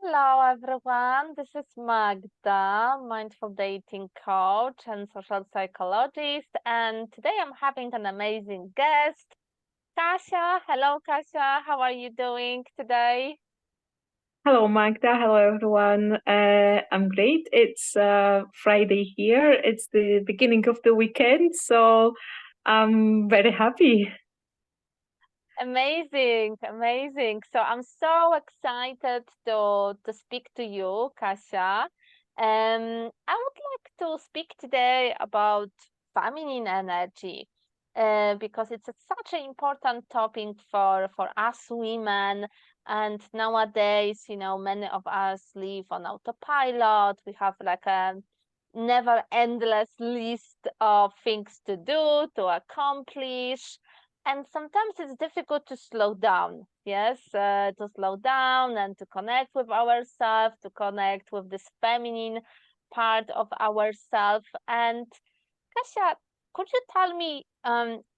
Hello, everyone. This is Magda, mindful dating coach and social psychologist. And today I'm having an amazing guest, Kasia. Hello, Kasia. How are you doing today? Hello, Magda. Hello, everyone. I'm great. It's Friday here. It's the beginning of the weekend, so I'm very happy. Amazing, amazing. So I'm so excited to speak to you, Kasia. I would like to speak today about feminine energy, because it's such an important topic for us women. And nowadays, many of us live on autopilot. We have like a never endless list of things to do, to accomplish, and sometimes it's difficult to slow down. Yes, to slow down and to connect with ourselves, to connect with this feminine part of ourselves. And Kasia, could you tell me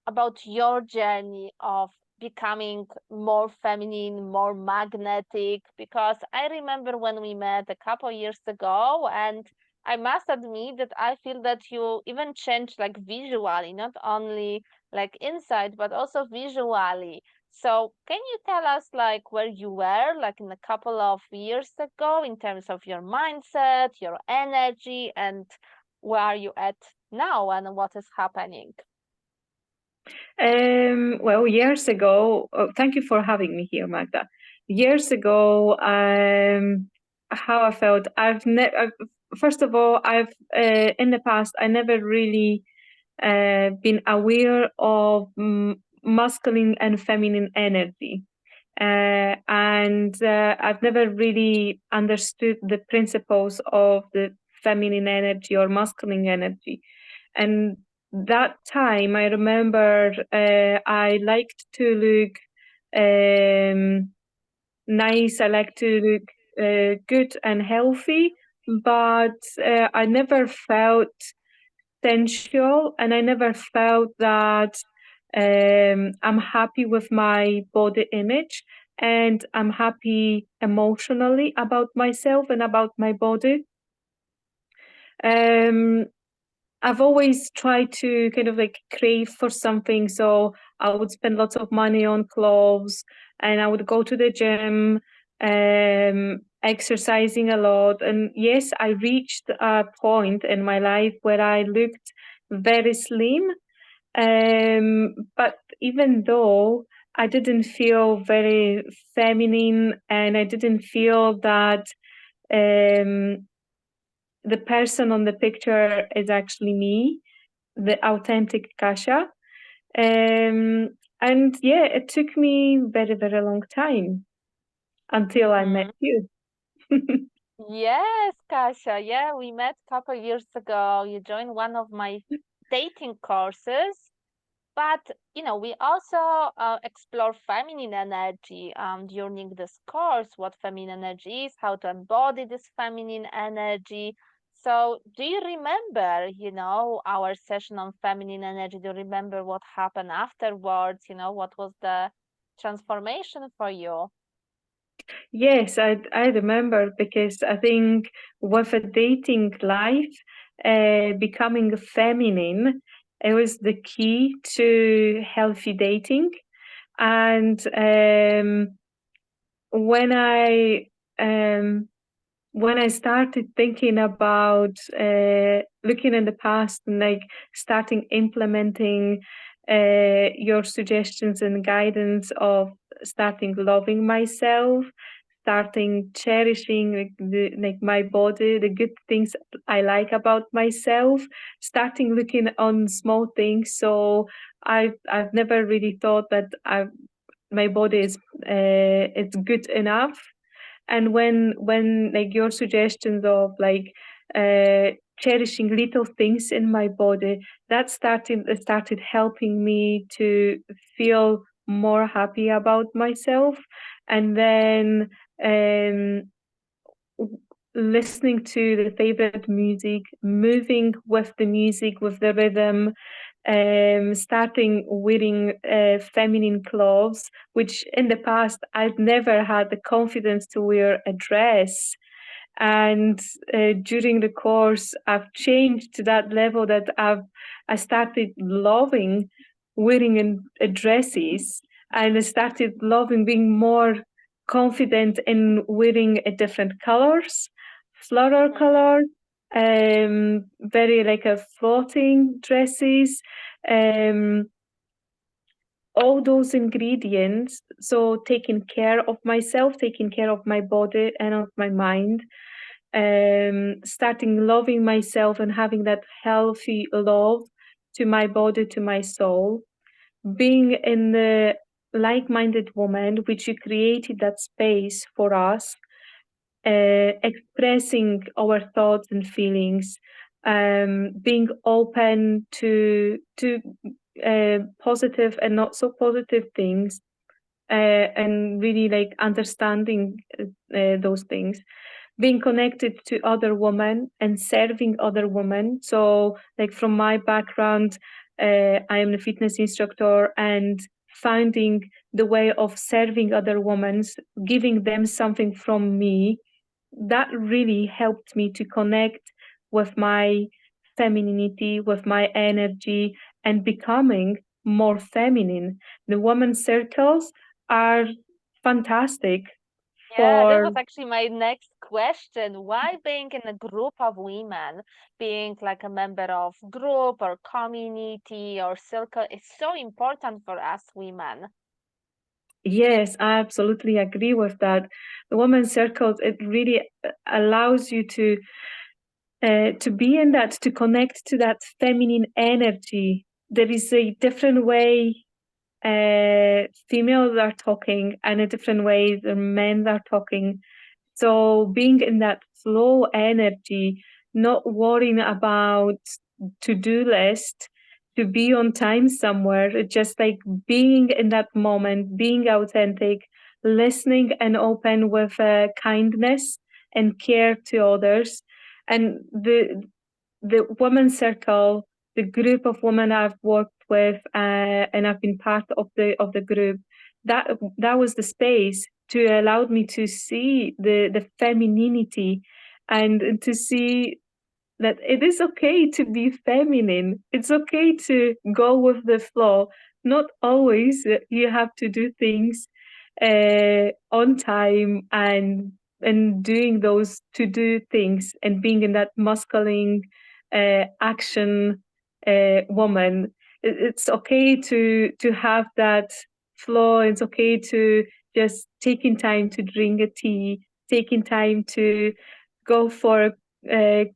about your journey of becoming more feminine, more magnetic? Because I remember when we met a couple years ago, and I must admit that I feel that you even changed like visually, not only like inside, but also visually. So can you tell us like where you were like in a couple of years ago in terms of your mindset, your energy, and where are you at now and what is happening? Well, years ago, thank you for having me here, Magda. Years ago, how I felt, first of all, in the past, I never really been aware of masculine and feminine energy. And I've never really understood the principles of the feminine energy or masculine energy. And that time, I remember I liked to look nice. I like to look good and healthy, but I never felt sensual, and I never felt that I'm happy with my body image, and I'm happy emotionally about myself and about my body. Um, I've always tried to kind of like crave for something. So I would spend lots of money on clothes, and I would go to the gym, exercising a lot. And yes, I reached a point in my life where I looked very slim. But even though I didn't feel very feminine, and I didn't feel that um, the person on the picture is actually me, the authentic Kasia. And yeah, it took me very, very long time until I met Mm-hmm. you. Yes, Kasia. Yeah, we met a couple years ago. You joined one of my dating courses, but we also explore feminine energy during this course, what feminine energy is, how to embody this feminine energy. So, do you remember, our session on feminine energy? Do you remember what happened afterwards? What was the transformation for you? Yes, I remember, because I think with a dating life, becoming feminine, it was the key to healthy dating. And when I um, when I started thinking about looking in the past and like starting implementing your suggestions and guidance of starting loving myself, starting cherishing like my body, the good things I like about myself, starting looking on small things. So I've never really thought that my body is it's good enough. And when like your suggestions of like uh cherishing little things in my body, that started helping me to feel more happy about myself. And then um listening to the favorite music, moving with the music, with the rhythm, starting wearing feminine clothes, which in the past I'd never had the confidence to wear a dress. And during the course, I've changed to that level that I started loving wearing dresses, and I started loving being more confident in wearing different colors, floral Mhm. colors, very like a floating dresses, um, all those ingredients. So taking care of myself, taking care of my body and of my mind, starting loving myself and having that healthy love to my body, to my soul, being in the like-minded woman, which you created that space for us, expressing our thoughts and feelings, being open to positive and not so positive things, and really like understanding those things, being connected to other women and serving other women. So, like from my background, I am a fitness instructor, and finding the way of serving other women, giving them something from me, that really helped me to connect with my femininity, with my energy, and becoming more feminine. The women circles are fantastic Yeah, that for. was actually my next question. Why being in a group of women, being like a member of group or community or circle is so important for us women. Yes, I absolutely agree with that. The women's circles, it really allows you to be in that, to connect to that feminine energy. There is a different way females are talking and a different way the men are talking. So being in that flow energy, not worrying about to-do list, to be on time somewhere, just like being in that moment, being authentic, listening and open with kindness and care to others. And the women's circle, the group of women I've worked with, and I've been part of the group, that was the space to allow me to see the femininity, and to see that it is okay to be feminine. It's okay to go with the flow. Not always you have to do things on time, and doing those to do things and being in that masculine action woman. It's okay to have that flow. It's okay to just taking time to drink a tea, taking time to go for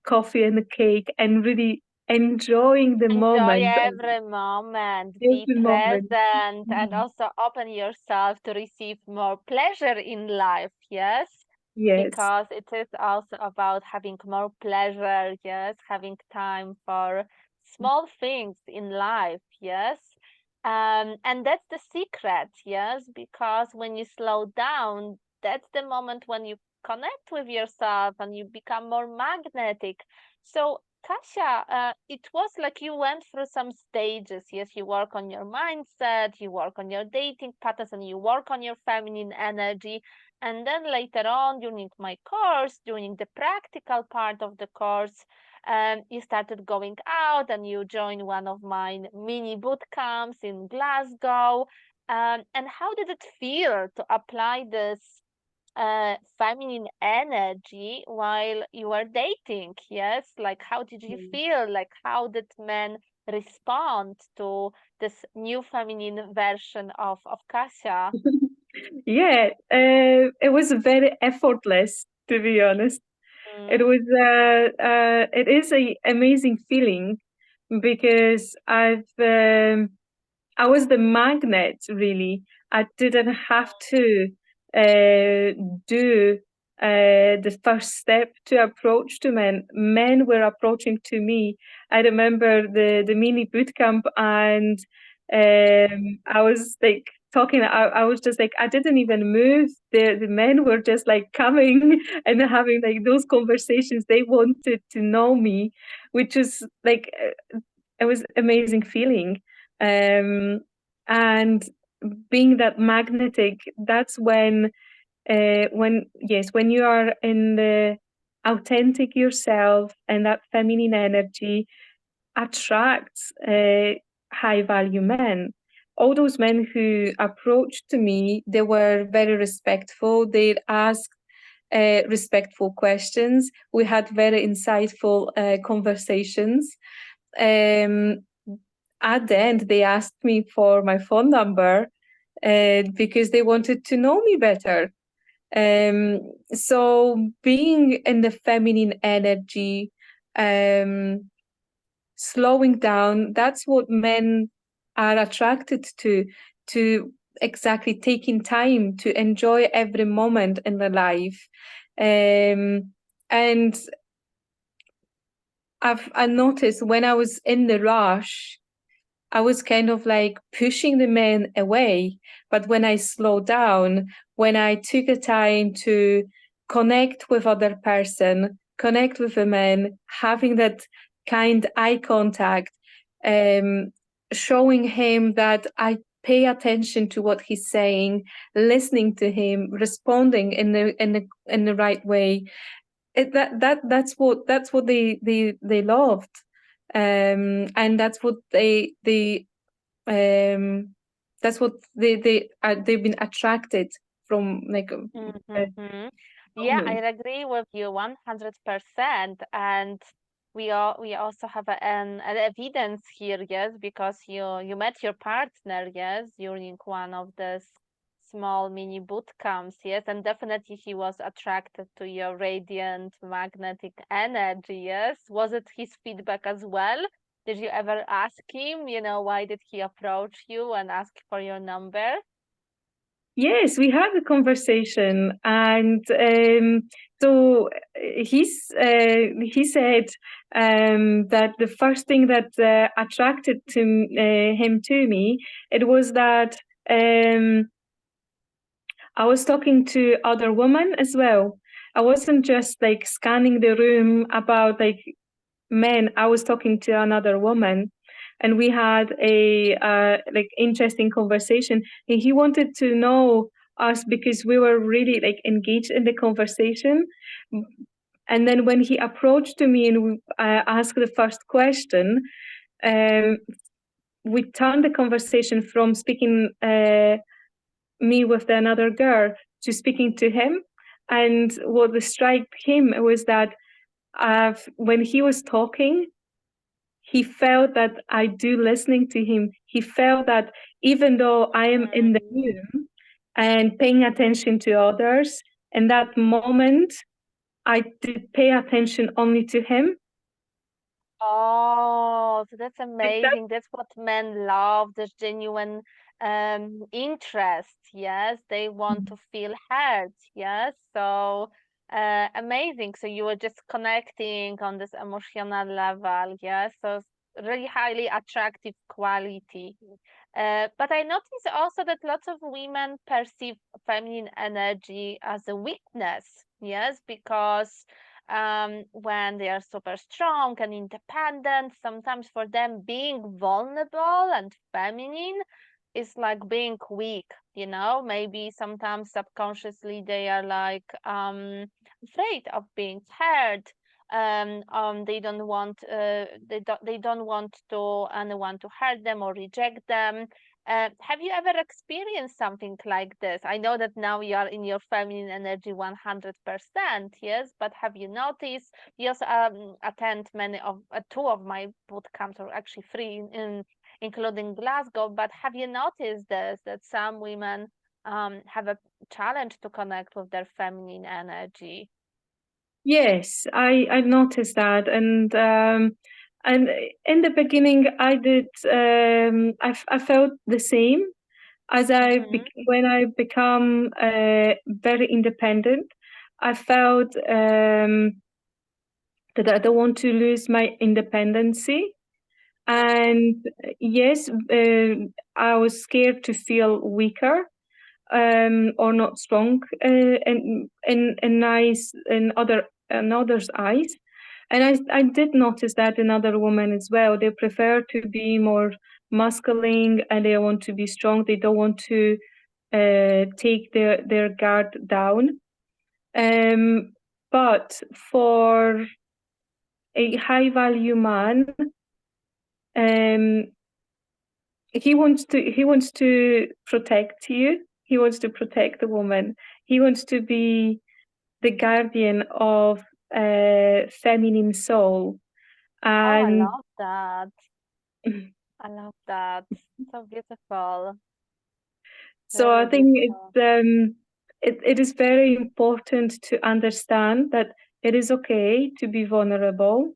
coffee and a cake, and really enjoying the Enjoy moment of every moment, be every moment. present, and Mhm. also open yourself to receive more pleasure in life. Yes, Yes. because it is also about having more pleasure. Yes, having time for small things in life. Yes. And that's the secret. Yes, because when you slow down, that's the moment when you connect with yourself and you become more magnetic. So Kasia, it was like you went through some stages. Yes, you work on your mindset, you work on your dating patterns, and you work on your feminine energy. And then later on, during my course, during the practical part of the course, you started going out and you joined one of my mini boot camps in Glasgow. And how did it feel to apply this feminine energy while you were dating? Yes, like how did you Mm. feel? Like how did men respond to this new feminine version of Kasia? Yeah, it was very effortless, to be honest. Mm, It is a amazing feeling, because I was the magnet, really. I didn't have to uh, do the first step to approach to men. Men were approaching to me. I remember the mini boot camp, and I was like talking. I was just like, I didn't even move. The men were just like coming and having like those conversations. They wanted to know me, which is like it was amazing feeling. Um, and being that magnetic, that's when you are in the authentic yourself, and that feminine energy attracts high value men. All those men who approached to me, they were very respectful. They asked respectful questions. We had very insightful conversations. Um, at the end, they asked me for my phone number because they wanted to know me better. So being in the feminine energy, um, slowing down, that's what men are attracted to exactly taking time to enjoy every moment in their life. And I noticed when I was in the rush, I was kind of like pushing the men away. But when I slowed down, when I took a time to connect with other person, connect with a man, having that kind eye contact, um, showing him that I pay attention to what he's saying, listening to him, responding in the right way. That's what they loved, and um that's what they've been attracted from, like Mm-hmm. from Yeah, I me. agree with you 100%. And we also have an evidence here, yes, because you met your partner, yes, during one of the small mini boot camps, yes, and definitely he was attracted to your radiant magnetic energy, yes. Was it his feedback as well? Did you ever ask him, why did he approach you and ask for your number? Yes, we had a conversation, and so he said that the first thing that attracted him to me, it was that um, I was talking to other women as well. I wasn't just like scanning the room about like men. I was talking to another woman, and we had a like interesting conversation. And he wanted to know us because we were really like engaged in the conversation. And then when he approached to me and asked the first question, um, we turned the conversation from speaking me with another girl to speaking to him. And what struck him was that when he was talking, he felt that I do listening to him. He felt that even though I am in the Mm. room and paying attention to others, in that moment, I did pay attention only to him. Oh, so that's Like that. amazing. That's what men love, this genuine interest. Yes, they want to feel heard. Yes, so amazing. So you were just connecting on this emotional level. Yes, so really highly attractive quality. But I notice also that lots of women perceive feminine energy as a weakness. Yes, because when they are super strong and independent, sometimes for them being vulnerable and feminine is like being weak, maybe sometimes subconsciously they are like afraid of being hurt. They don't want they don't want to anyone to hurt them or reject them. Have you ever experienced something like this? I know that now you are in your feminine energy 100%, yes, but have you noticed? You also attend many of two of my boot camps, or actually three, including Glasgow. But have you noticed this, that some women have a challenge to connect with their feminine energy? Yes, I noticed that, and in the beginning, I did. I felt the same as Mm-hmm. when I become very independent. I felt that I don't want to lose my independency. And yes, I was scared to feel weaker or not strong in nice in others' eyes. And I did notice that in other women as well. They prefer to be more masculine and they want to be strong. They don't want to take their guard down. Um, but for a high value man, um, he wants to protect you. He wants to protect the woman. He wants to be the guardian of feminine soul. Oh, I And love that. I love that. So beautiful. so Very I think beautiful. it is very important to understand that it is okay to be vulnerable.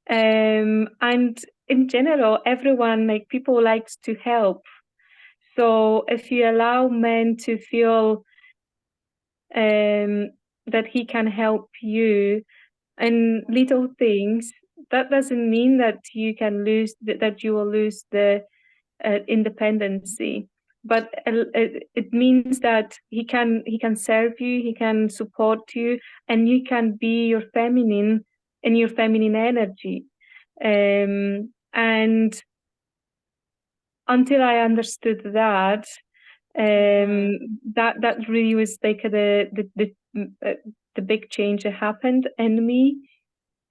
And in general, everyone, like people likes to help. So if you allow men to feel um, that he can help you in little things, that doesn't mean that you can lose that you will lose the independency. But it means that he can serve you, he can support you, and you can be your feminine in your feminine energy. And until I understood that, Mm-hmm. that really was like the big change that happened in me.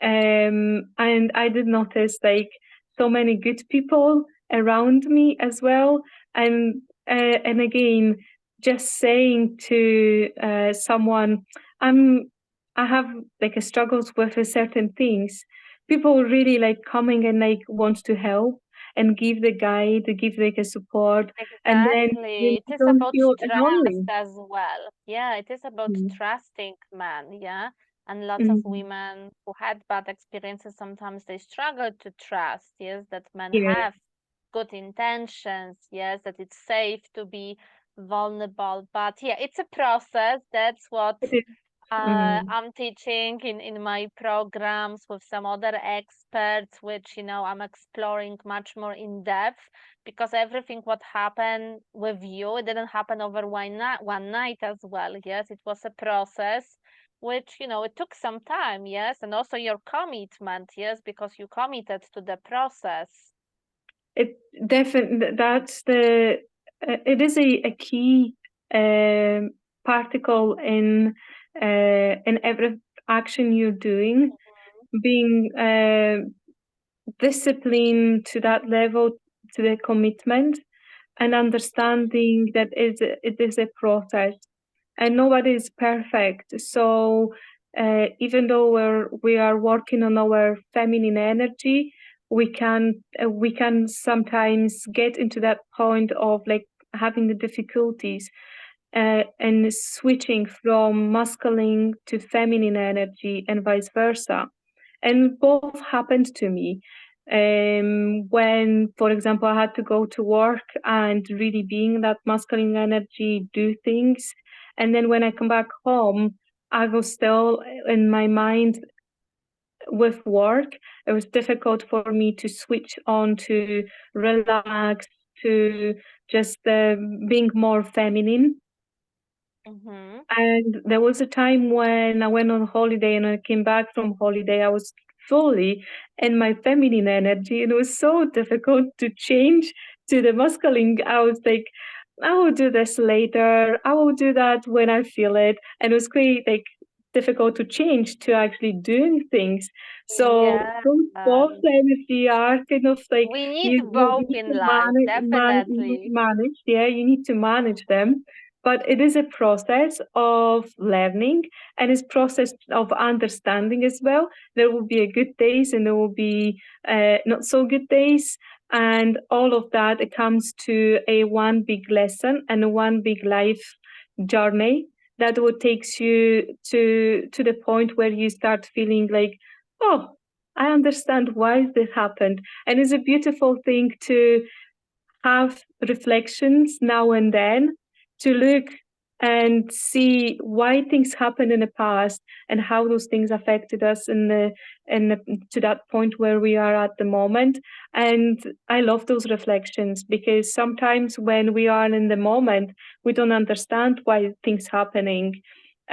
And I did notice like so many good people around me as well. And again, just saying to someone, I'm I have like a struggles with a certain things. People really like coming and like want to help and give the guide, give like a support, and then Exactly. you It is don't about feel trust lonely. as well. Yeah, it is about Mm. trusting men. Yeah. And lots of Mhm. women who had bad experiences, sometimes they struggle to trust, yes, that men Yeah, have good intentions, yes, that it's safe to be vulnerable. But yeah, it's a process. That's what it is. Mm. I'm teaching in my programs with some other experts, which, I'm exploring much more in depth because everything what happened with you, it didn't happen over one night as well. Yes, it was a process, which, it took some time. Yes, and also your commitment. Yes, because you committed to the process. It definitely that's the it is a key um, particle in every action you're doing. Being disciplined to that level, to the commitment, and understanding that it is a process and nobody is perfect. So even though we are working on our feminine energy, we can sometimes get into that point of like having the difficulties and switching from masculine to feminine energy and vice versa. And both happened to me. When, for example, I had to go to work and really being that masculine energy, do things. And then when I come back home, I was still in my mind with work. It was difficult for me to switch on to relax, to just being more feminine. Mm-hmm. And there was a time when I went on holiday and I came back from holiday, I was fully in my feminine energy. And it was so difficult to change to the masculine. I was like, I will do this later. I will do that when I feel it. And it was quite like difficult to change to actually doing things. So Yeah. those both energy are kind of like We need you both need in to life, you need to definitely. manage. Yeah, you need to manage them, but it is a process of learning and it's process of understanding as well. There will be a good days and there will be not so good days, and all of that it comes to a one big lesson and a one big life journey that will takes you to the point where you start feeling like, oh, I understand why this happened. And it's a beautiful thing to have reflections now and then, to look and see why things happened in the past and how those things affected us to that point where we are at the moment. And I love those reflections because sometimes when we are in the moment we don't understand why things happening,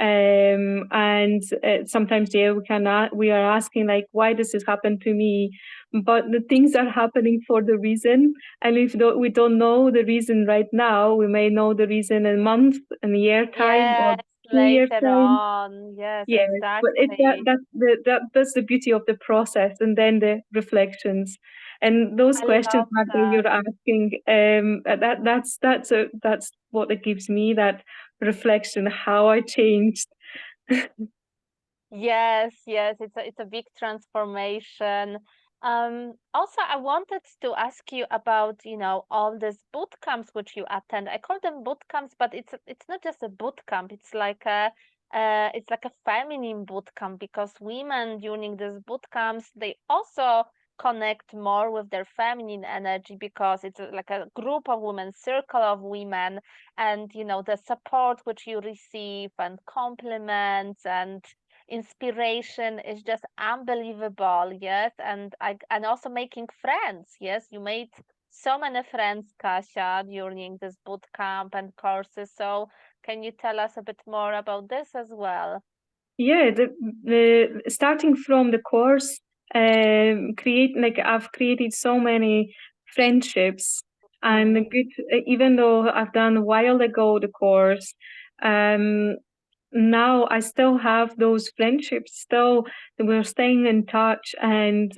And sometimes, yeah, we are asking like, why does this happen to me? But the things are happening for the reason, and if we don't know the reason right now, we may know the reason in a month, in a year time, or Yes, 2 years later time. on. Yes, Yes, but exactly. that's the beauty of the process, and then the reflections, and those I questions, love Magda, that. you're asking. That's what it gives me, that reflection, how I changed. Yes, yes, it's a big transformation. Also, I wanted to ask you about, all these boot camps which you attend. I call them boot camps, but it's not just a boot camp. It's like a feminine boot camp because women during these boot camps they also connect more with their feminine energy because it's like a group of women, circle of women, and the support which you receive and compliments and inspiration is just unbelievable. Yes, and also making friends. Yes, you made so many friends, Kasia, during this boot camp and courses. So can you tell us a bit more about this as well? Yeah, the starting from the course, create like I've created so many friendships, and Mm, good. Even though I've done a while ago the course, um, now I still have those friendships. Still, we're staying in touch and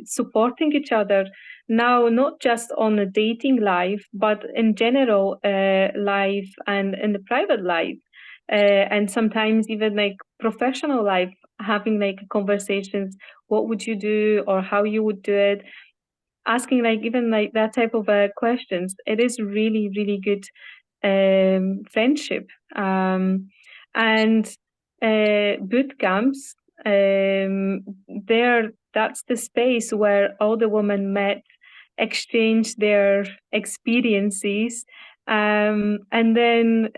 supporting each other. Now, not just on a dating life, but in general life and in the private life, and sometimes even like professional life, having like conversations. What would you do, or how you would do it? Asking like even like that type of questions. It is really really good friendship. And boot camps, there, that's the space where all the women met, exchanged their experiences, and then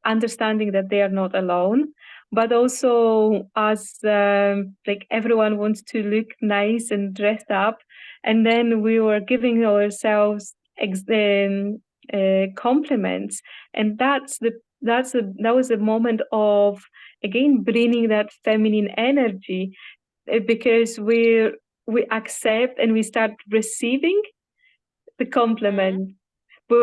understanding that they are not alone. But also, as like everyone wants to look nice and dressed up, and then we were giving ourselves compliments, and that was a moment of, again, bringing that feminine energy, because we accept and we start receiving the mm, compliment. We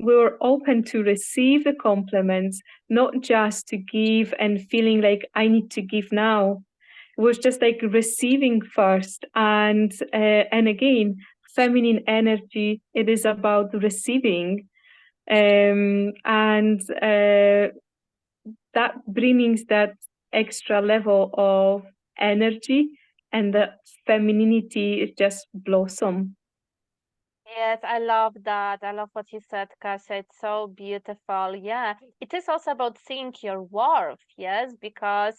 were open to receive the compliments, not just to give and feeling like I need to give now. It was just like receiving first, and again, feminine energy, it is about receiving, and that brings that extra level of energy, and the femininity is just blossom. yes, I love that. I love what you said, Kasia. It's so beautiful. Yeah, it is also about seeing your worth. Yes, because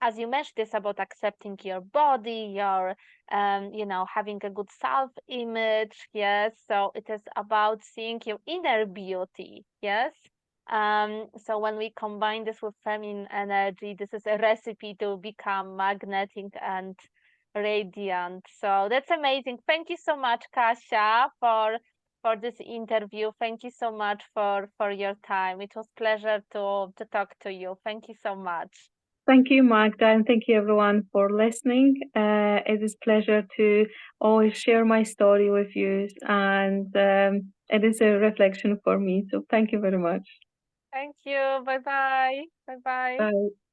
as you mentioned, it's about accepting your body, having a good self-image. Yes, so it is about seeing your inner beauty. Yes. So when we combine this with feminine energy, this is a recipe to become magnetic and radiant. So that's amazing. Thank you so much, Kasia, for this interview. Thank you so much for your time. It was pleasure to talk to you. Thank you so much. Thank you, Magda, and thank you everyone for listening. It is pleasure to always share my story with you, and it is a reflection for me. So thank you very much. Thank you. Bye bye. Bye bye. Bye.